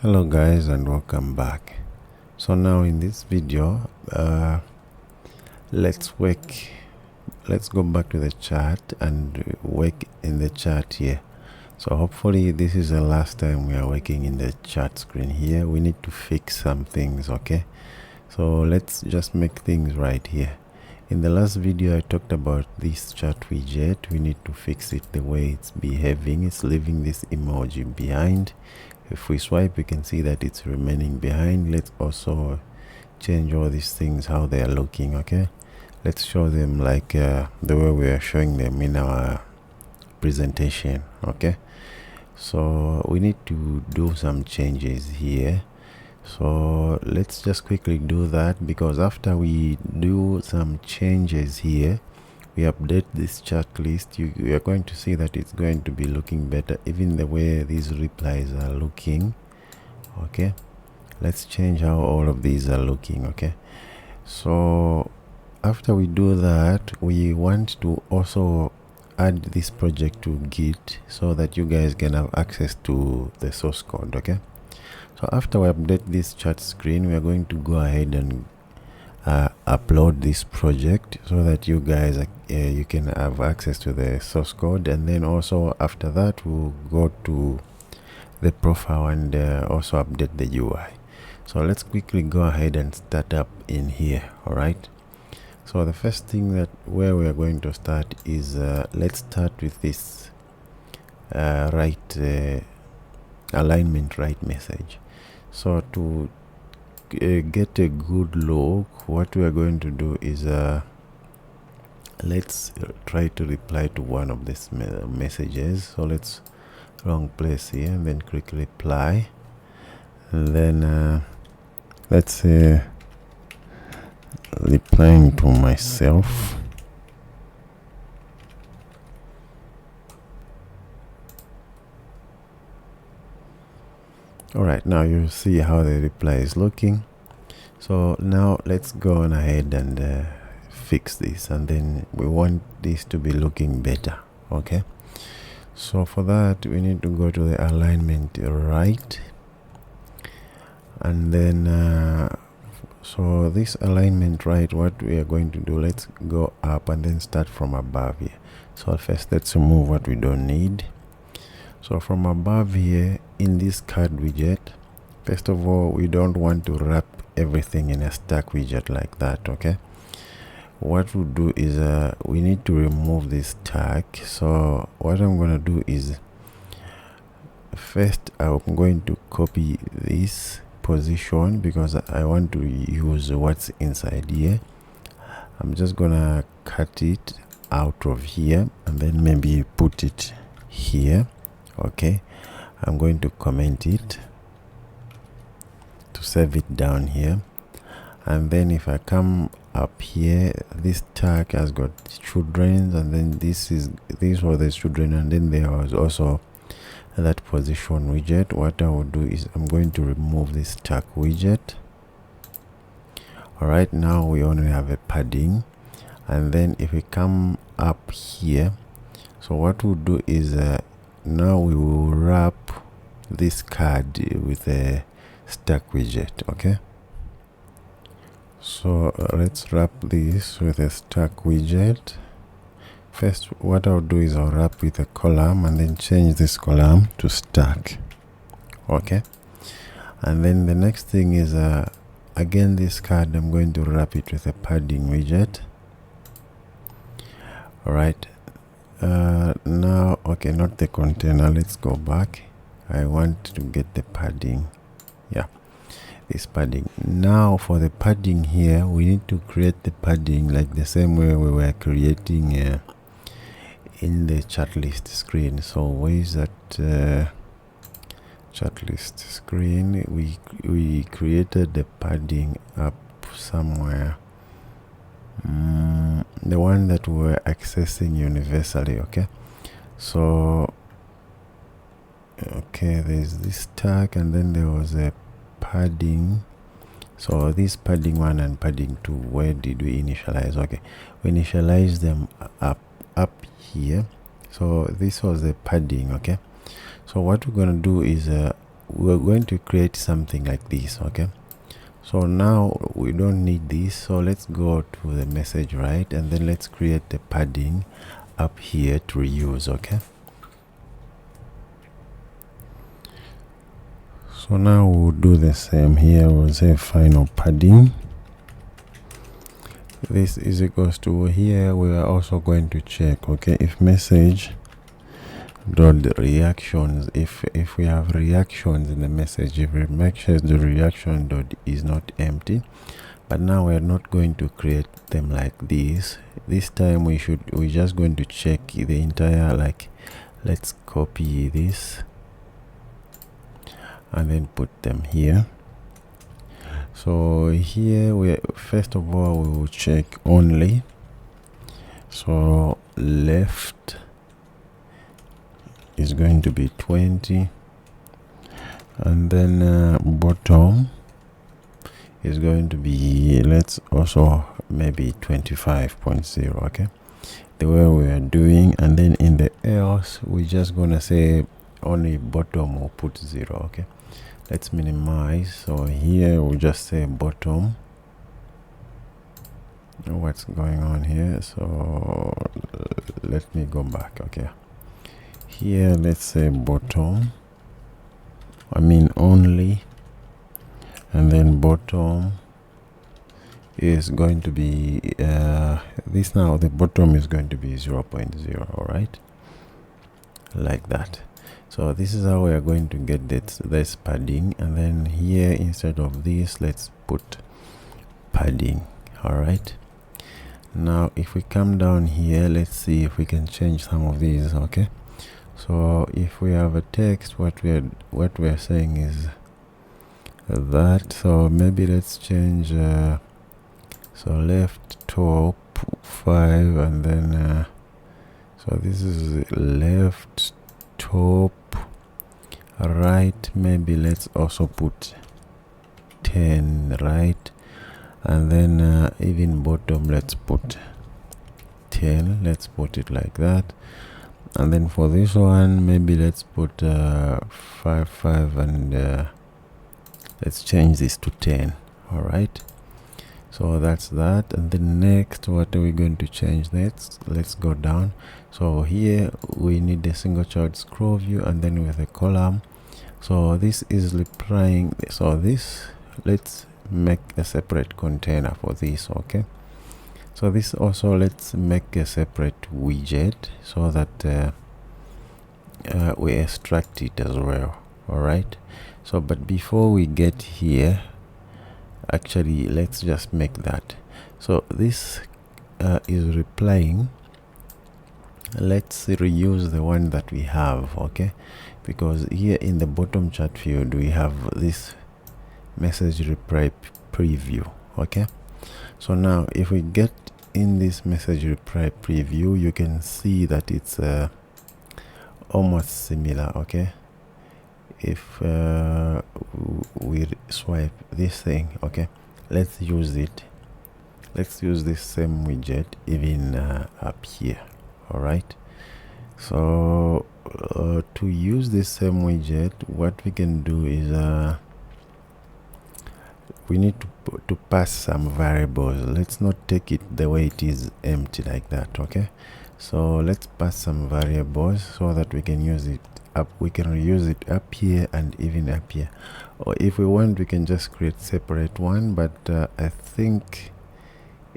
Hello guys and welcome back. So now in this video let's go back to the chat and work in the chat here. So hopefully this is the last time we are working in the chat screen here. We need to fix some things, okay? So let's just make things right here. In the last video I talked about this chat widget. We need to fix it the way it's behaving. It's leaving this emoji behind. If we swipe, we can see that it's remaining behind. Let's also change all these things, how they are looking, okay? Let's show them like the way we are showing them in our presentation, okay? So we need to do some changes here. So let's just quickly do that, because after we do some changes here, we update this checklist, you are going to see that it's going to be looking better, even the way these replies are looking, okay? Let's change how all of these are looking, okay? So after we do that, we want to also add this project to Git so that you guys can have access to the source code, okay? So after we update this chat screen, we are going to go ahead and upload this project so that you guys you can have access to the source code. And then also after that we'll go to the profile and also update the UI. So let's quickly go ahead and start up in here. All right, so the first thing that where we are going to start is let's start with this alignment right message. So to get a good look, what we are going to do is let's try to reply to one of these messages. So let's wrong place here and then click reply, and then let's say replying to myself. All right, now you see how the reply is looking. So now let's go on ahead and fix this, and then we want this to be looking better, okay? So for that we need to go to the alignment right, and then so this alignment right, what we are going to do, let's go up and then start from above here. So first let's remove what we don't need. So from above here in this card widget, first of all, we don't want to wrap everything in a stack widget like that, okay? What we'll do is we need to remove this tag. So what I'm going to do is first I'm going to copy this position because I want to use what's inside here. I'm just gonna cut it out of here and then maybe put it here, okay? I'm going to comment it to save it down here, and then if I come up here, this tag has got children, and then these were the children, and then there was also that position widget. What I will do is I'm going to remove this tag widget. All right, now we only have a padding, and then if we come up here, so what we'll do is now we will wrap this card with a stack widget, okay? So let's wrap this with a stack widget. First, what I'll do is I'll wrap with a column and then change this column to stack, okay? And then the next thing is again this card, I'm going to wrap it with a padding widget. All right, now, okay, not the container, let's go back. I want to get the padding, yeah, this padding. Now for the padding here, we need to create the padding like the same way we were creating in the chat list screen. So where is that chat list screen? We created the padding up somewhere, the one that we were accessing universally, okay? So okay, there's this tag and then there was a padding. So this padding 1 and padding 2, where did we initialize? Okay, we initialized them up here. So this was the padding, okay? So what we're going to do is we're going to create something like this. Okay, so now we don't need this, so let's go to the message, right, and then let's create the padding up here to reuse. Okay, so now we'll do the same here. We'll say final padding. This is equals to, here we are also going to check, okay, if message dot reactions, if we have reactions in the message, if it make sure the reaction dot is not empty. But now we're not going to create them like this. This time we're just going to check the entire, like, let's copy this and then put them here. So here we first of all we will check only. So left is going to be 20, and then bottom is going to be, let's also maybe 25.0. okay, the way we are doing. And then in the else we're just gonna say only bottom will put 0. okay, let's minimize. So here we'll just say bottom. What's going on here? So let me go back. Okay, here let's say bottom, I mean only, and then bottom is going to be this. Now the bottom is going to be 0.0. all right, like that. So this is how we are going to get this padding. And then here instead of this, let's put padding. All right, now if we come down here, let's see if we can change some of these. Okay, so if we have a text, what we're saying is that, so maybe let's change so left top 5, and then so this is left top right, maybe let's also put 10, right, and then even bottom let's put 10. Let's put it like that. And then for this one, maybe let's put 5 5, and let's change this to 10. all right, so that's that. And then next, what are we going to change next? Let's go down. So here we need a single child scroll view, and then with a column. So this is replying. So this, let's make a separate container for this. okay, so this also, let's make a separate widget so that we extract it as well. all right, so but before we get here, actually let's just make that. So this is replying. Let's reuse the one that we have. okay, because here in the bottom chat field we have this message reply preview. okay, so now if we get in this message reply preview, you can see that it's almost similar. okay, if we swipe this thing, okay, let's use it. Let's use this same widget even up here. all right, so to use this same widget, what we can do is we need to pass some variables. Let's not take it the way it is empty like that. okay, so let's pass some variables so that we can use it up. We can reuse it up here and even up here, or if we want we can just create separate one, but I think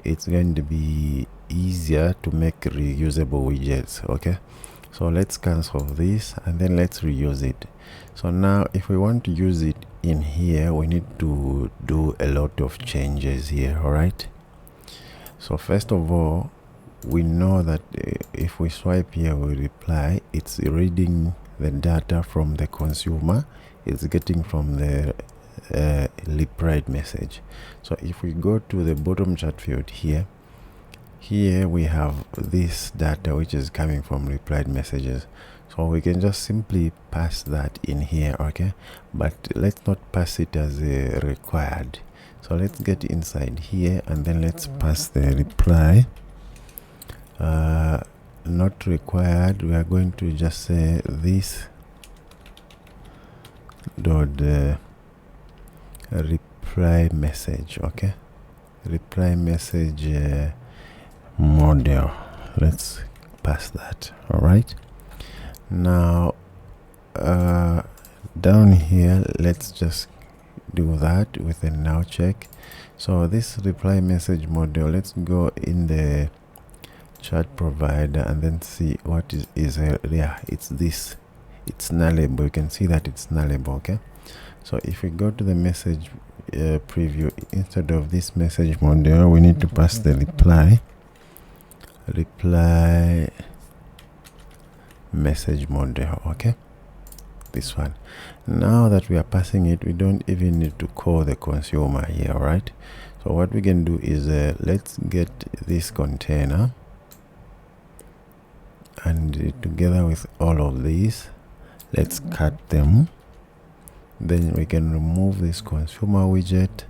it's going to be easier to make reusable widgets. okay, so let's cancel this and then let's reuse it. So now if we want to use it in here, we need to do a lot of changes here. all right, so first of all, we know that if we swipe here, we reply, it's reading the data from the consumer, it's getting from the replied message. So if we go to the bottom chat field here we have this data which is coming from replied messages. So we can just simply pass that in here. okay, but let's not pass it as required. So let's get inside here and then let's pass the reply not required. We are going to just say this dot reply message. Okay, reply message model. Let's pass that. All right, now down here, let's just do that with a now check. So this reply message model, let's go in the chat provider and then see what is yeah, it's this, it's nullable. You can see that it's nullable. Okay, so if we go to the message preview, instead of this message model, we need to pass the reply message model. Okay, this one. Now that we are passing it, we don't even need to call the consumer here. Right, so what we can do is let's get this container, and together with all of these, let's cut them. Then we can remove this consumer widget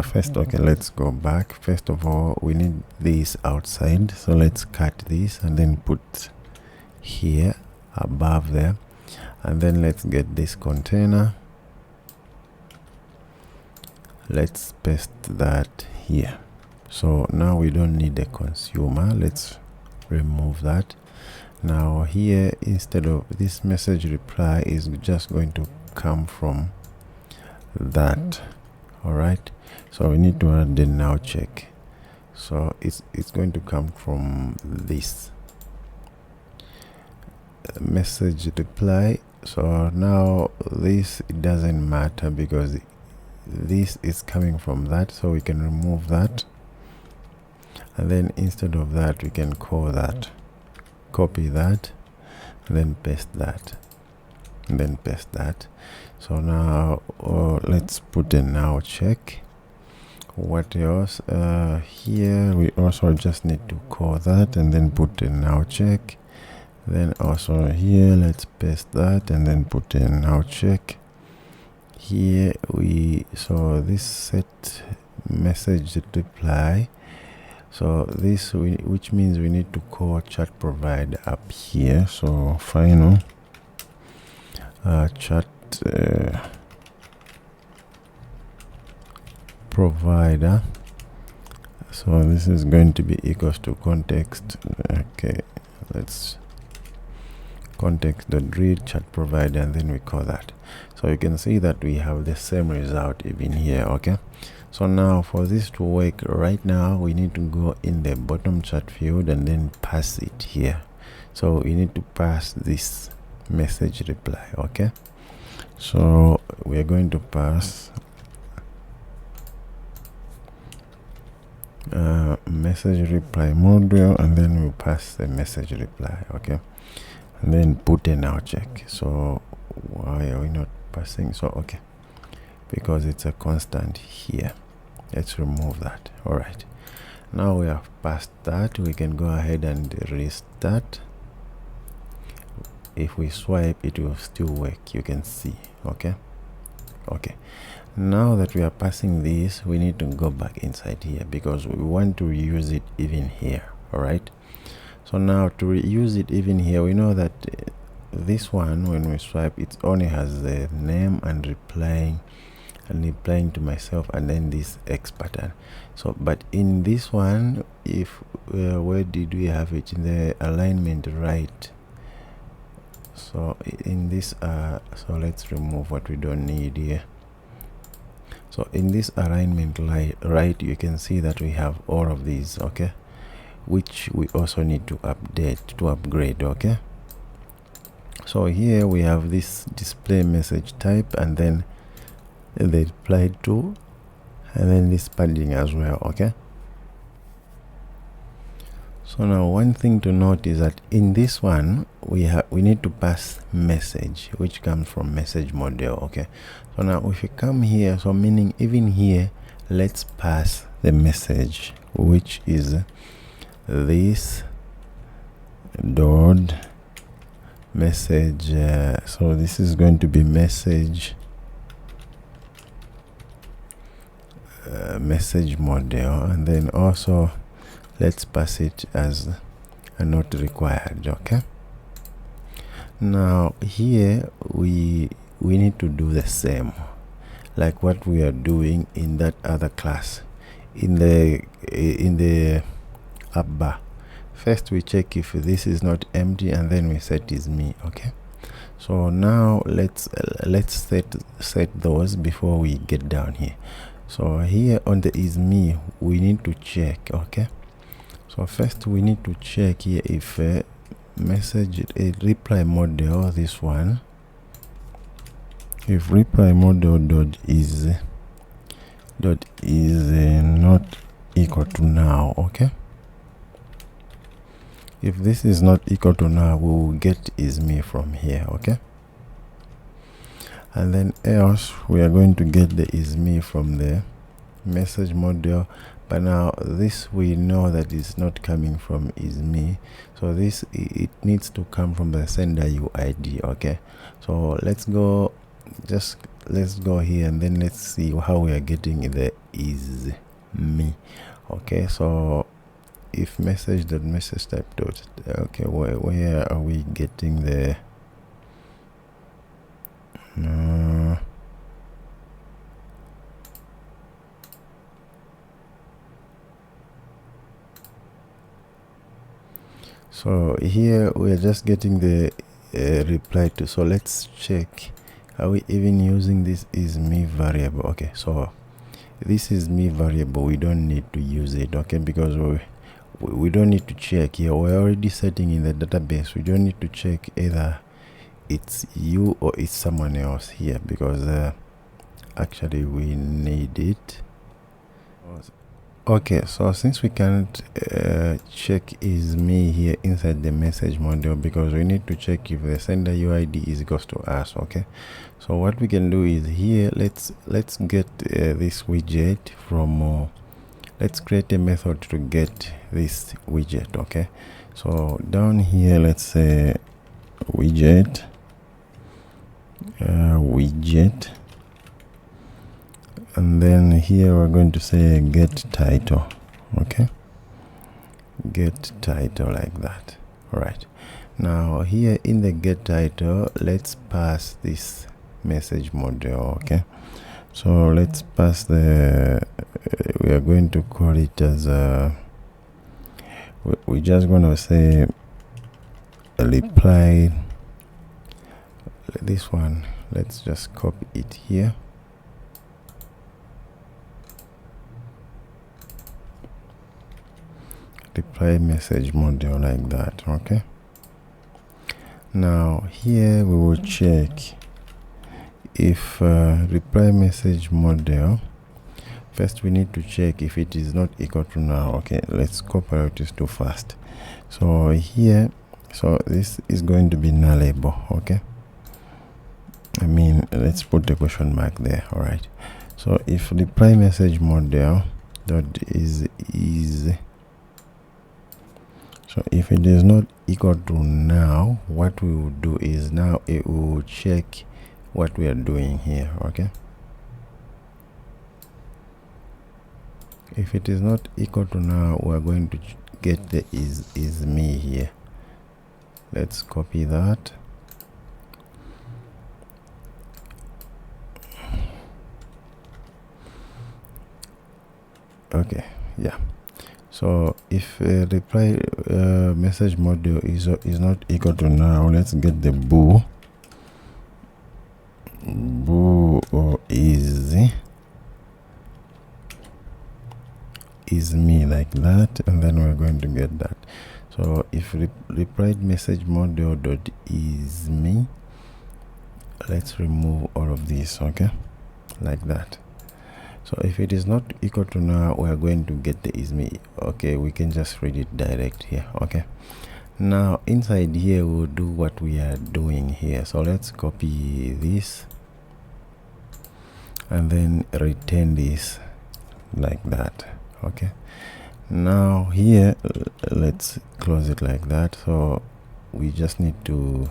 first. Okay, let's go back. First of all, we need this outside, so let's cut this and then put here above there, and then let's get this container, let's paste that here. So now we don't need a consumer. Let's remove that. Now here, instead of this message reply, is just going to come from that. All right, so we need to add the now check. So it's going to come from this message reply. So now this, it doesn't matter because this is coming from that, so we can remove that, and then instead of that we can call that, copy that, and then paste that, and then paste that. So now let's put a now check. What else? Here we also just need to call that and then put a now check. Then also here, let's paste that and then put a now check. Here so this set message reply, so this which means we need to call chat provider up here. So final chat provider. So this is going to be equals to context. Okay, let's context.read chat provider, and then we call that. So you can see that we have the same result even here. Okay, so now for this to work right now, we need to go in the bottom chat field and then pass it here. So we need to pass this message reply. Okay, so we are going to pass message reply module, and then we'll pass the message reply. Okay, and then put a now check. So why are we not passing? So okay, because it's a constant here, let's remove that. All right, now we have passed that, we can go ahead and restart. If we swipe, it will still work, you can see. Okay, now that we are passing this, we need to go back inside here because we want to reuse it even here. All right, so now to reuse it even here, we know that this one, when we swipe, it only has the name and replying to myself, and then this X pattern. So but in this one, if where did we have it? In the alignment right. So in this so let's remove what we don't need here. So in this alignment right, you can see that we have all of these. Okay, which we also need to upgrade. Okay, so here we have this display message type, and then the reply to, and then this padding as well. Okay, so now one thing to note is that in this one we need to pass message, which comes from message model. Okay, so now if you come here, so meaning even here, let's pass the message, which is this dot message. So this is going to be message message model, and then also let's pass it as a not required. Okay, Now here we need to do the same like what we are doing in that other class in the app bar. First we check if this is not empty, and then we set is me. Okay, so now let's set those before we get down here. So here on the is me we need to check. Okay, so first we need to check here if message a reply model, this one, if reply model dot is not equal to now. Okay, if this is not equal to now, we will get is me from here. Okay, and then else we are going to get the is me from the message model. But now this we know that is not coming from is me, so this it needs to come from the sender UID. Okay, so let's go here, and then let's see how we are getting the is me. Okay, so if message type dot, okay, where are we getting the so here we are just getting the reply to. So let's check, are we even using this is me variable? Okay, so this is me variable, we don't need to use it. Okay, because we don't need to check here, we're already setting in the database. We don't need to check either it's you or it's someone else here, because actually we need it. Okay, so since we can't check is me here inside the message model, because we need to check if the sender UID is equals to us. Okay, so what we can do is here, let's get this widget from let's create a method to get this widget. Okay, so down here let's say widget and then here we're going to say get title. Okay, get title, like that. All right, now here in the get title, let's pass this message model. Okay, so let's pass the we are going to call it as we're just going to say a reply. This one, let's just copy it here. Reply message model, like that. Okay, now here we will check if reply message model, first we need to check if it is not equal to now. Okay, let's Copilot is too fast. So here, so this is going to be nullable. Okay, I mean, let's put the question mark there. All right, so if reply message model dot is so if it is not equal to now, what we will do is now it will check what we are doing here. Okay, if it is not equal to now, we are going to get the is me here. Let's copy that. Okay, yeah. So if reply message model is not equal to now, let's get the boo or is me, like that, and then we're going to get that. So if replied message model dot is me, let's remove all of this. Okay, like that. So if it is not equal to now, we are going to get the is me. Okay, we can just read it direct here. Okay, now inside here we'll do what we are doing here. So let's copy this and then return this, like that. Okay, now here let's close it like that. So we just need to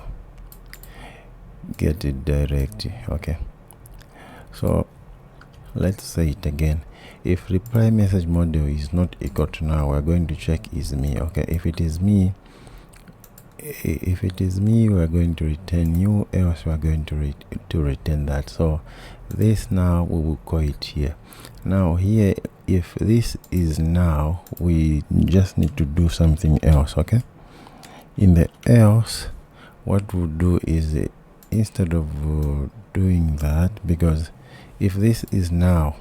get it direct. Okay, so let's say it again. If reply message model is not equal to now, we're going to check is me. Okay, if it is me, if it is me, we are going to return new, else we are going to return that. So this now we will call it here. Now here, if this is now, we just need to do something else. Okay, in the else, what we'll do is instead of doing that, because if this is now,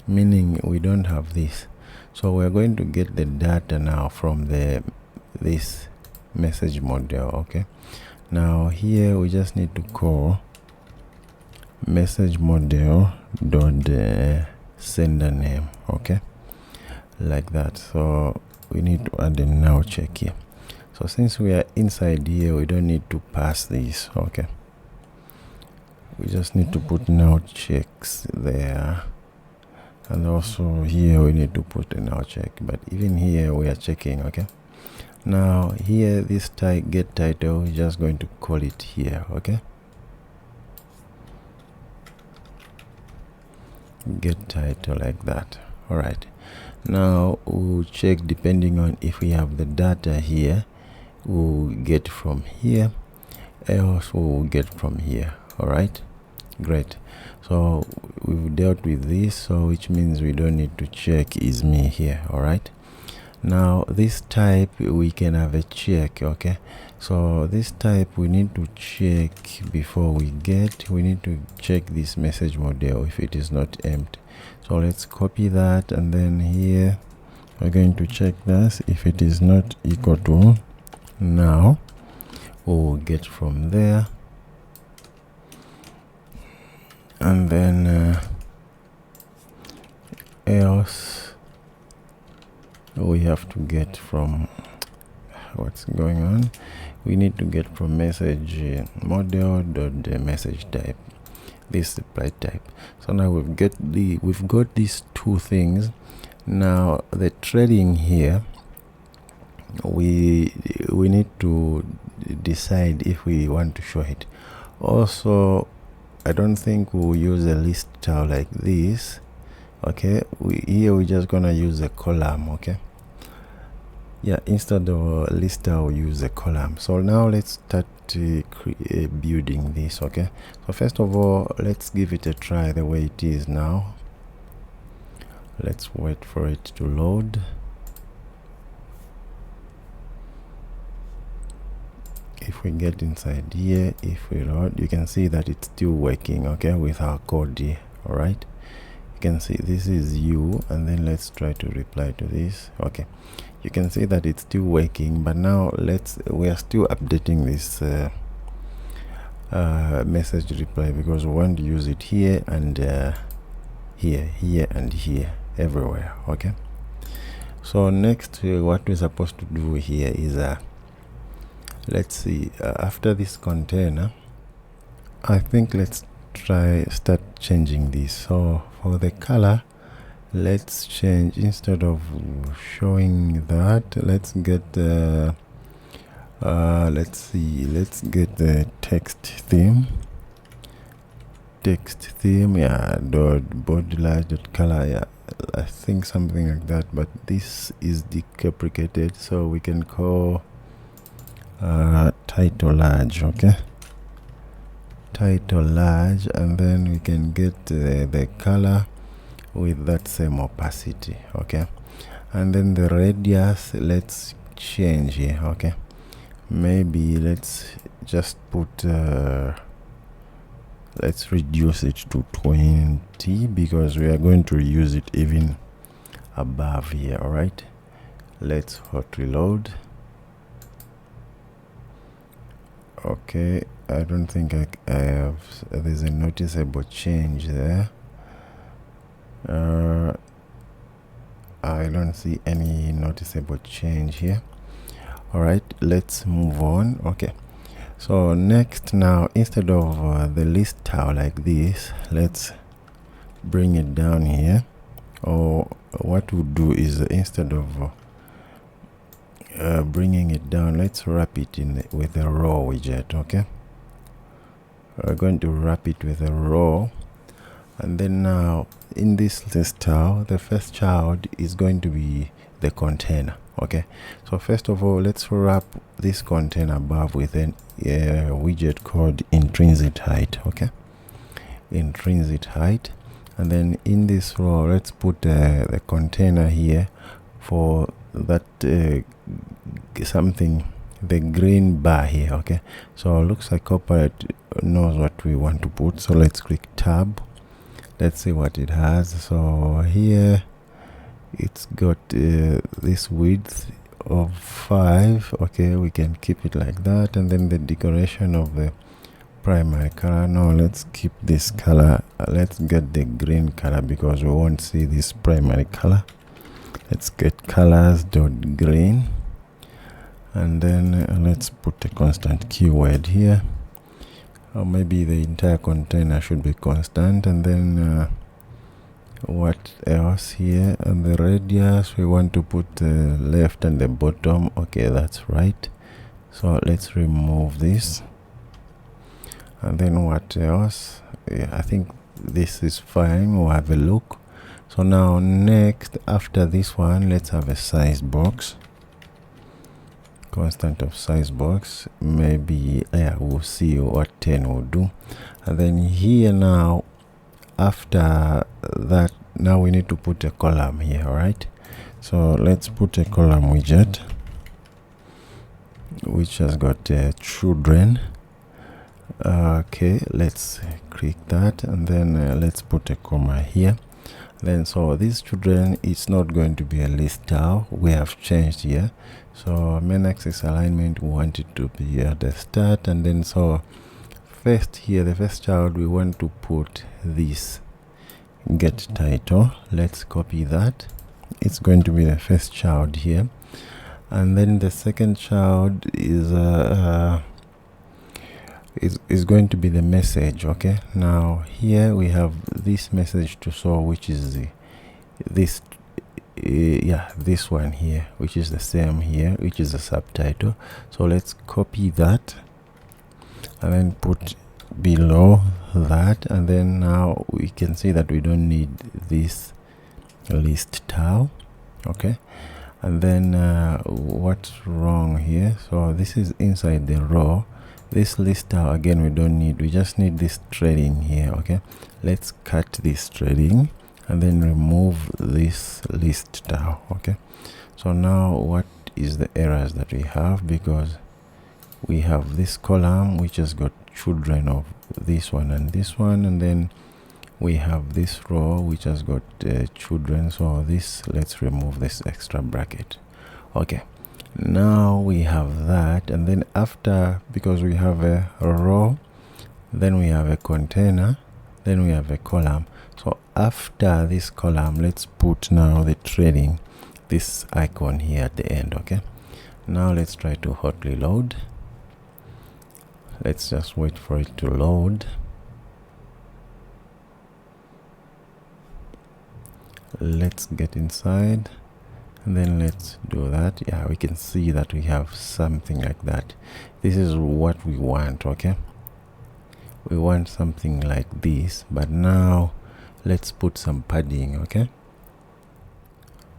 meaning we don't have this, so we're going to get the data now from this message model. Okay, now here we just need to call message model dot sender name. Okay, like that. So we need to add a now check here. So since we are inside here, we don't need to pass this. Okay, we just need to put now checks there, and also here we need to put a now check, but even here we are checking. Okay, now here this get title, we're just going to call it here. Okay, get title, like that. All right, now we'll check depending on if we have the data here, we'll get from here, else we'll get from here. All right, great. So we've dealt with this, so which means we don't need to check is me here. All right, now this type we can have a check. Okay, so this type we need to check before we need to check this message model if it is not empty. So let's copy that, and then here we're going to check this. If it is not equal to now, we'll get from there, and then else we have to get from what's going on. We need to get from message model dot the message type, this supply type. So now we've got these two things. Now the threading here, we need to decide if we want to show it. Also, I don't think we'll use a list style like this. Okay, here we're just gonna use a column. Okay, yeah, instead of a list I'll use a column. So now let's start building this. Okay, so first of all, let's give it a try the way it is now. Let's wait for it to load. If we get inside here, if we load, you can see that it's still working. Okay, with our code here. All right, you can see this is you, and then let's try to reply to this. Okay, you can see that it's still working, but now we are still updating this message reply, because we want to use it here and here and here, everywhere. Okay, so next what we're supposed to do here is let's see, after this container, I think let's start changing this. So for the color, let's change, instead of showing that, let's get let's get the text theme, yeah, body large color, yeah, I think something like that, but this is deprecated, so we can call title large. Okay, title large, and then we can get the color with that same opacity. Okay, and then the radius, let's change here. Okay, maybe let's just put let's reduce it to 20, because we are going to use it even above here. All right, let's hot reload. Okay, I don't think I have, there's a noticeable change there. I don't see any noticeable change here. All right, let's move on. Okay, so next, now instead of the list tile like this, let's bring it down here. Or what we'll do is, instead of bringing it down, let's wrap it in with a row widget. Okay, we're going to wrap it with a row, and then now in this list tile, the first child is going to be the container. Okay, so first of all, let's wrap this container above with an widget called intrinsic height. Okay, intrinsic height, and then in this row let's put the container here for that something, the green bar here. Okay, so it looks like Copilot knows what we want to put, so let's click tab. Let's see what it has. So here it's got this width of 5. Okay, we can keep it like that, and then the decoration of the primary color. No, let's keep this color. Let's get the green color because we won't see this primary color. Let's get colors.green, and then let's put a constant keyword here, or maybe the entire container should be constant. And then what else here? And the radius, we want to put the left and the bottom. Okay, that's right. So let's remove this. And then what else? Yeah, I think this is fine. We'll have a look. So now next, after this one, let's have a size box, constant of size box. Maybe we'll see what 10 will do. And then here now, after that, now we need to put a column here. All right, so let's put a column widget which has got children. Okay, let's click that, and then let's put a comma here. Then so these children, it's not going to be a list tile. We have changed here. So main axis alignment, we want it to be at the start, and then so first here, the first child, we want to put this get title. Let's copy that. It's going to be the first child here, and then the second child is going to be the message. Okay, now here we have this message to show, which is this one here, which is the same here, which is the subtitle. So let's copy that and then put below that, and then now we can see that we don't need this list tile. Okay, and then what's wrong here? So this is inside the row. This list tile again we don't need, we just need this threading here. Okay, let's cut this threading and then remove this list tile. Okay, so now what is the errors that we have? Because we have this column which has got children of this one and this one, and then we have this row which has got children. So this, let's remove this extra bracket. Okay, now we have that, and then after, because we have a row, then we have a container, then we have a column. So after this column, let's put now the threading, this icon here at the end. Okay, now let's try to hot reload. Let's just wait for it to load. Let's get inside, and then let's do that. Yeah, we can see that we have something like that. This is what we want. Okay, we want something like this, but now let's put some padding. Okay,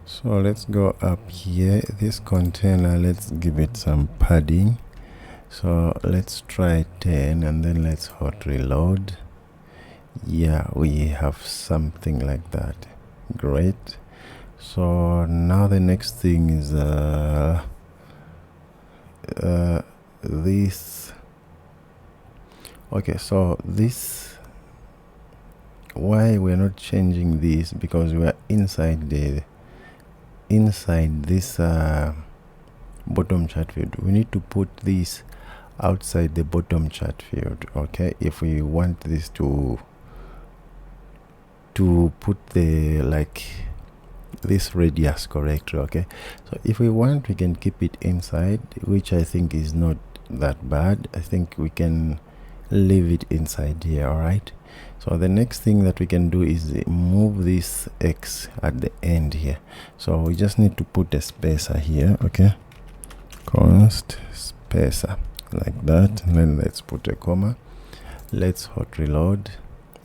so let's go up here, this container, let's give it some padding. So let's try 10, and then let's hot reload. Yeah, we have something like that. Great. So now the next thing is this. Okay, so this, why we're not changing this? Because we are inside this bottom chart field. We need to put this outside the bottom chart field. Okay, if we want this to put the this radius correctly. Okay, so if we want, we can keep it inside, which I think is not that bad. I think we can leave it inside here. All right, so the next thing that we can do is move this X at the end here. So we just need to put a spacer here. Okay, const spacer, like that, and then let's put a comma. Let's hot reload.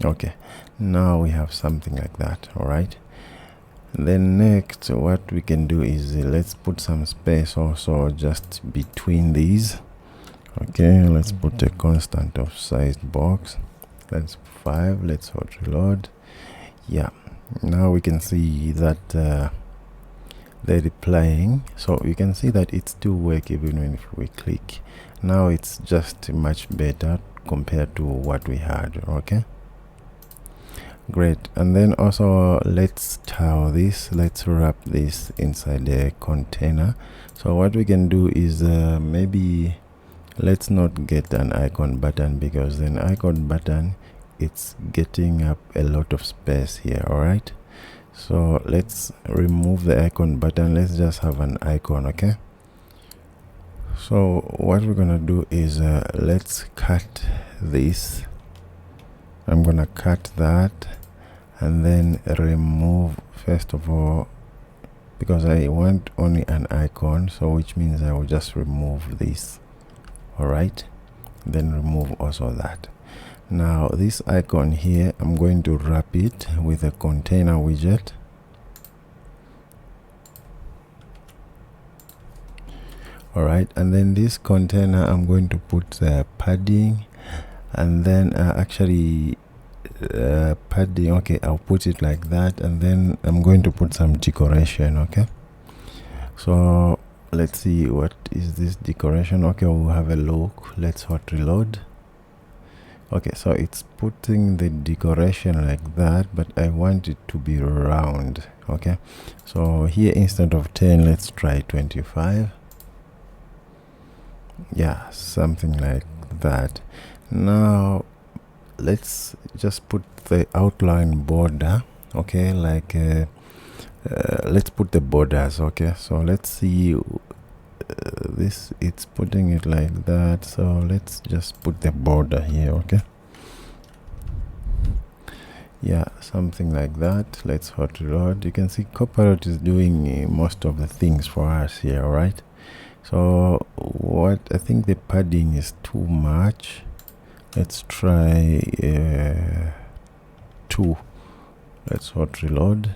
Okay, now we have something like that. All right, Then next, what we can do is let's put some space also just between these. Okay, let's put a constant of sized box. That's 5. Let's hot reload. Yeah, now we can see that they're replying, so you can see that it's still work even when we click. Now it's just much better compared to what we had. Okay, great. And then also let's tile this, let's wrap this inside the container. So what we can do is maybe let's not get an icon button, because an icon button, it's getting up a lot of space here. All right, so let's remove the icon button. Let's just have an icon. Okay, so what we're gonna do is let's cut this. I'm gonna cut that and then remove, first of all, because I want only an icon, so which means I will just remove this. All right, then remove also that. Now this icon here, I'm going to wrap it with a container widget. All right, and then this container, I'm going to put the padding, and then padding. Okay, I'll put it like that, and then I'm going to put some decoration. Okay, so let's see, what is this decoration? Okay, we'll have a look. Let's hot reload. Okay, so it's putting the decoration like that, but I want it to be round. Okay, so here instead of 10, let's try 25. Yeah, something like that. Now let's just put the outline border. Okay, like let's put the borders. Okay, so let's see, this, it's putting it like that, so let's just put the border here. Okay, yeah, something like that. Let's hot reload. You can see Copilot is doing most of the things for us here. All right, so what, I think the padding is too much. Let's try 2. Let's hot reload.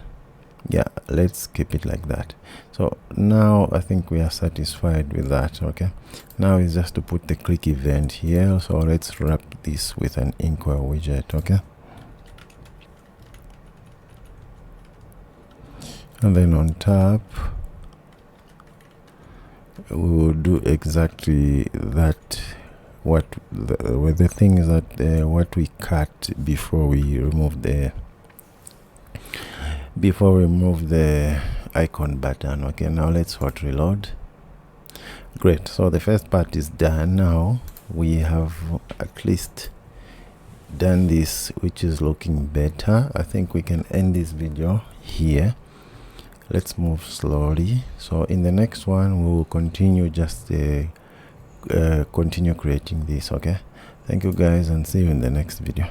Yeah, let's keep it like that. So now I think we are satisfied with that. Okay, now is just to put the click event here. So let's wrap this with an inkwell widget. Okay, and then on top we will do exactly that, what the things that what we cut before we remove the icon button. Okay, now let's hot reload. Great, so the first part is done. Now we have at least done this, which is looking better. I think we can end this video here. Let's move slowly. So in the next one we will continue, just continue creating this. Okay, thank you guys, and see you in the next video.